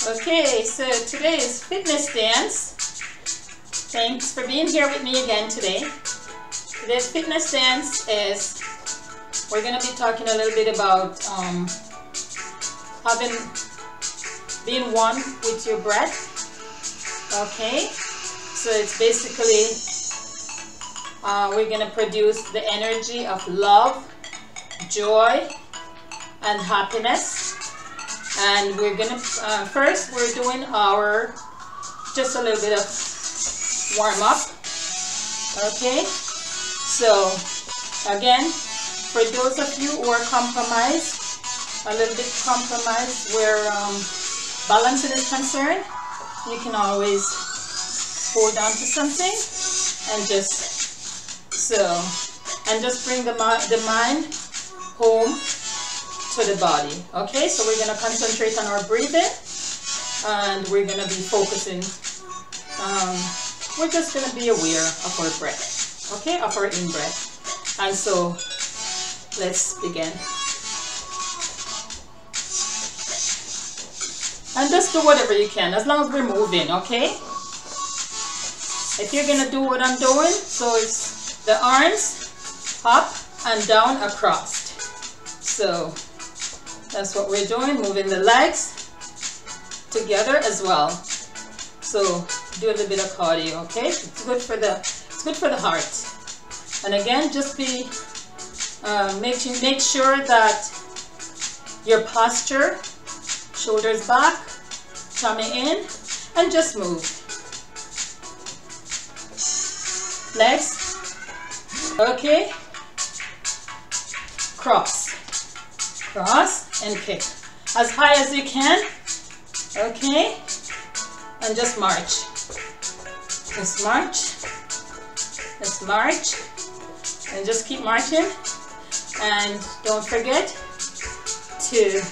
Okay, so today is fitness dance. Thanks for being here with me again today. Today's fitness dance is, we're going to be talking a little bit about being one with your breath. Okay, so it's basically, we're going to produce the energy of love, joy, and happiness. And we're gonna first we're doing our just a little bit of warm up. Okay, so again, for those of you who are compromised, a little bit compromised where balancing is concerned, you can always hold on to something and just bring the mind home to the body. Okay, so we're going to concentrate on our breathing, and we're going to be focusing, we're just going to be aware of our breath, okay, of our in-breath. And so let's begin. And just do whatever you can, as long as we're moving, okay? If you're going to do what I'm doing, so it's the arms up and down across. So that's what we're doing, moving the legs together as well. So do a little bit of cardio, okay? It's good for the heart. And again, just be make sure that your posture, shoulders back, tummy in, and just move. Legs, okay? Cross and kick as high as you can, okay, and just march, and just keep marching. And don't forget to,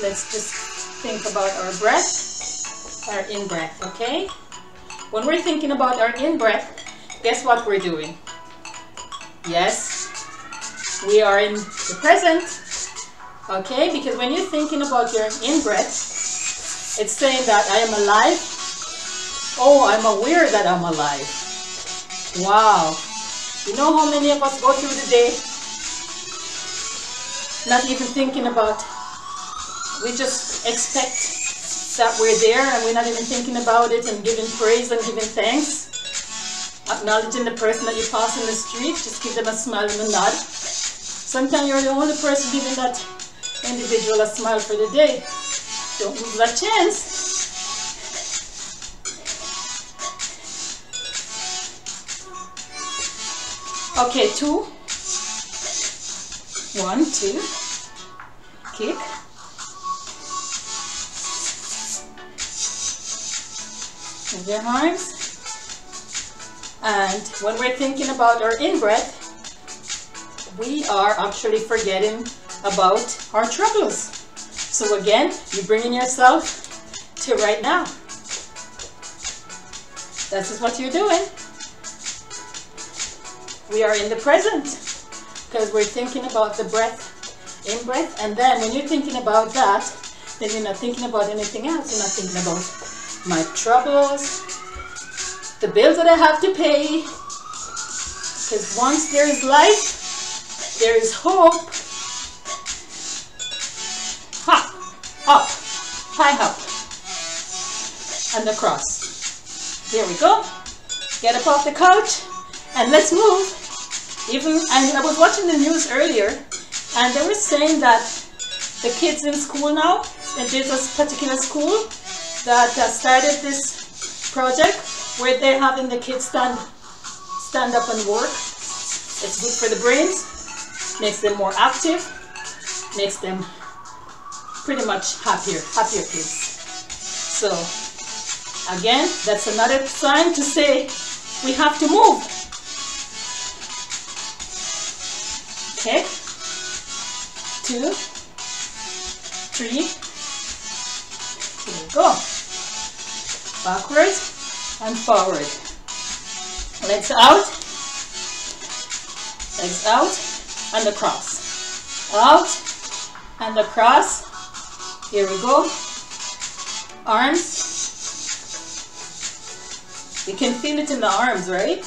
let's just think about our breath, our in-breath, okay? When we're thinking about our in-breath, guess what we're doing? Yes, we are in the present. Okay, because when you're thinking about your in-breath, it's saying that I am alive. Oh, I'm aware that I'm alive. Wow. You know how many of us go through the day not even thinking about, we just expect that we're there and we're not even thinking about it and giving praise and giving thanks. Acknowledging the person that you pass in the street, just give them a smile and a nod. Sometimes you're the only person giving that individual a smile for the day. Don't lose that chance. Okay, 2, 1, 2, kick, move your arms. And when we're thinking about our in-breath, we are actually forgetting about our troubles. So again, you're bringing yourself to right now. This is what you're doing. We are in the present because we're thinking about the breath, in-breath, and then when you're thinking about that, then you're not thinking about anything else. You're not thinking about my troubles, the bills that I have to pay, because once there is life, there is hope. Up, high up, and across. There we go. Get up off the couch and let's move. And I was watching the news earlier, and they were saying that the kids in school now, and there's a particular school that started this project where they're having the kids stand up and work. It's good for the brains, makes them more active, makes them pretty much happier kids. So again, that's another sign to say we have to move. Okay, 2, 3, here we go. Backwards and forward. Legs out and across. Out and across. Here we go. arms. You can feel it in the arms, right?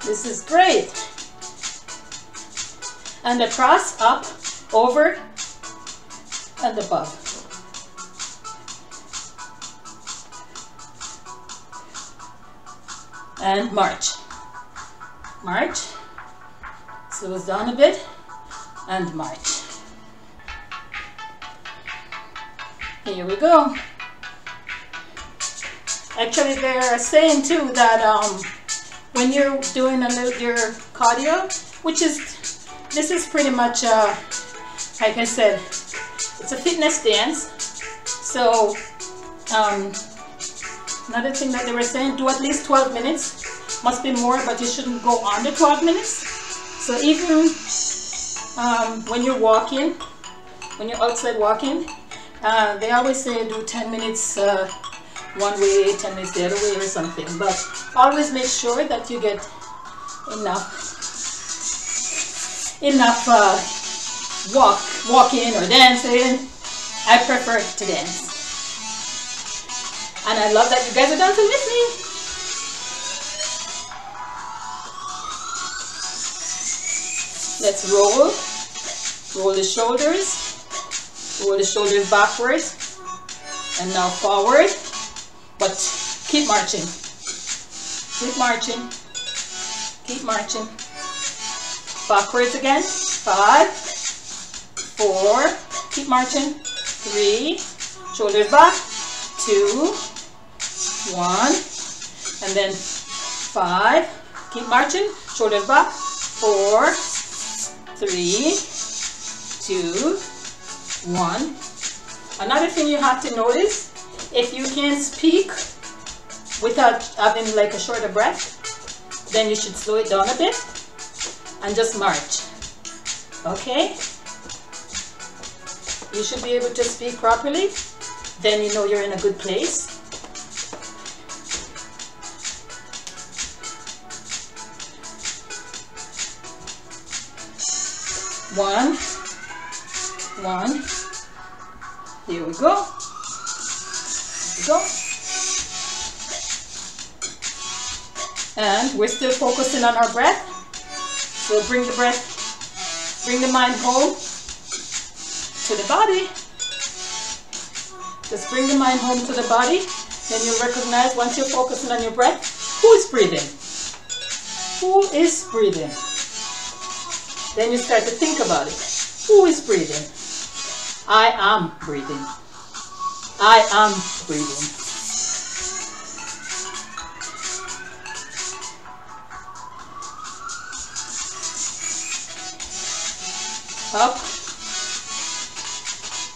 This is great. And across, up, over, and above. And march. March. Slows down a bit. And march. Here we go. Actually, they're saying too that when you're doing your cardio, which is, this is pretty much, like I said, it's a fitness dance. So, another thing that they were saying, do at least 12 minutes. Must be more, but you shouldn't go under 12 minutes. So even when you're walking, when you're outside walking, they always say do 10 minutes one way, 10 minutes the other way or something. But always make sure that you get enough walking or dancing. I prefer to dance. And I love that you guys are dancing with me. Let's roll. Roll the shoulders. Roll the shoulders backwards. And now forward. But keep marching. Keep marching. Keep marching. Backwards again. 5, 4. Keep marching. 3. Shoulders back. 2. 1. And then 5. Keep marching. Shoulders back. 4. 3, 2, 1. Another thing you have to notice, if you can't speak without having like a shorter breath, then you should slow it down a bit and just march. Okay? You should be able to speak properly. Then you know you're in a good place. One. Here we go. Here we go. And we're still focusing on our breath. So bring the mind home to the body. Just bring the mind home to the body. Then you'll recognize, once you're focusing on your breath, who is breathing? Who is breathing? Then you start to think about it. Who is breathing? I am breathing. I am breathing. Up.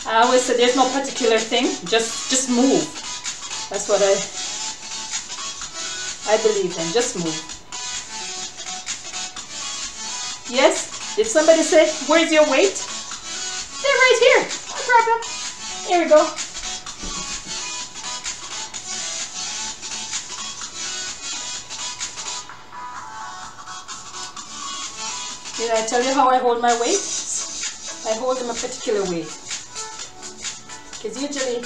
I always say there's no particular thing. Just move. That's what I believe in. Just move. Yes? Did somebody say, where's your weight? They're right here. No problem. Here we go. Did I tell you how I hold my weight? I hold them a particular way. Because usually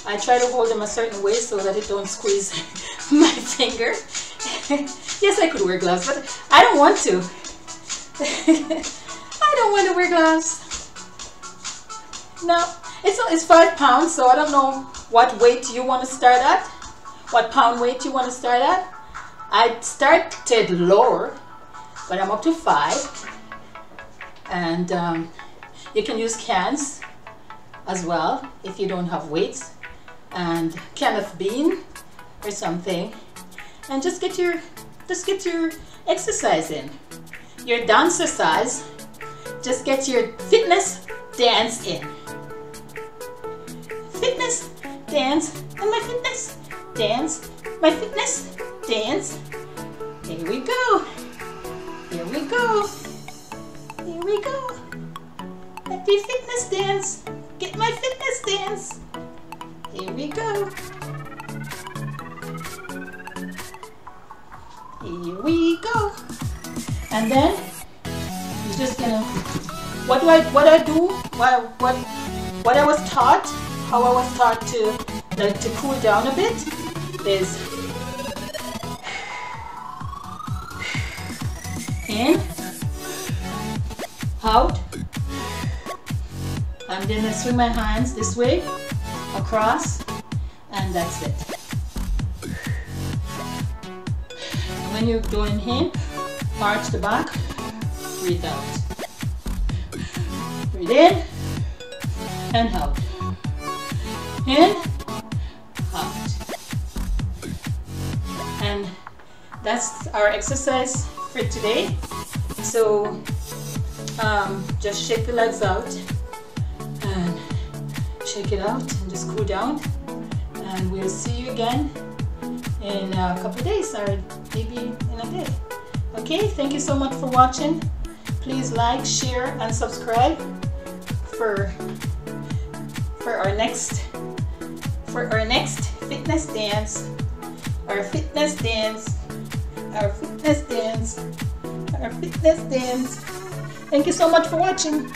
I try to hold them a certain way so that it don't squeeze my finger. Yes, I could wear gloves, but I don't want to. I don't want to wear gloves. No, it's 5 pounds, so I don't know what weight you want to start at, what pound weight you want to start at. I started lower, but I'm up to 5. And you can use cans as well if you don't have weights, and can of bean or something, and just get your exercise in, your dancercise. Just get your fitness dance in. Fitness dance and my fitness dance, my fitness dance. Here we go. Here we go. Here we go. Happy fitness dance. Get my fitness dance. Here we go. Here we go. And then you're just gonna what I do, what I was taught, how I was taught to cool down a bit is in, out. I'm gonna swing my hands this way, across, and that's it. And when you're doing in, arch the back, breathe out. Breathe in and out. In, out. And that's our exercise for today. So just shake the legs out and shake it out and just cool down. And we'll see you again in a couple of days or maybe in a day. Okay, thank you so much for watching. Please like, share, and subscribe for our next fitness dance. Our fitness dance. Thank you so much for watching.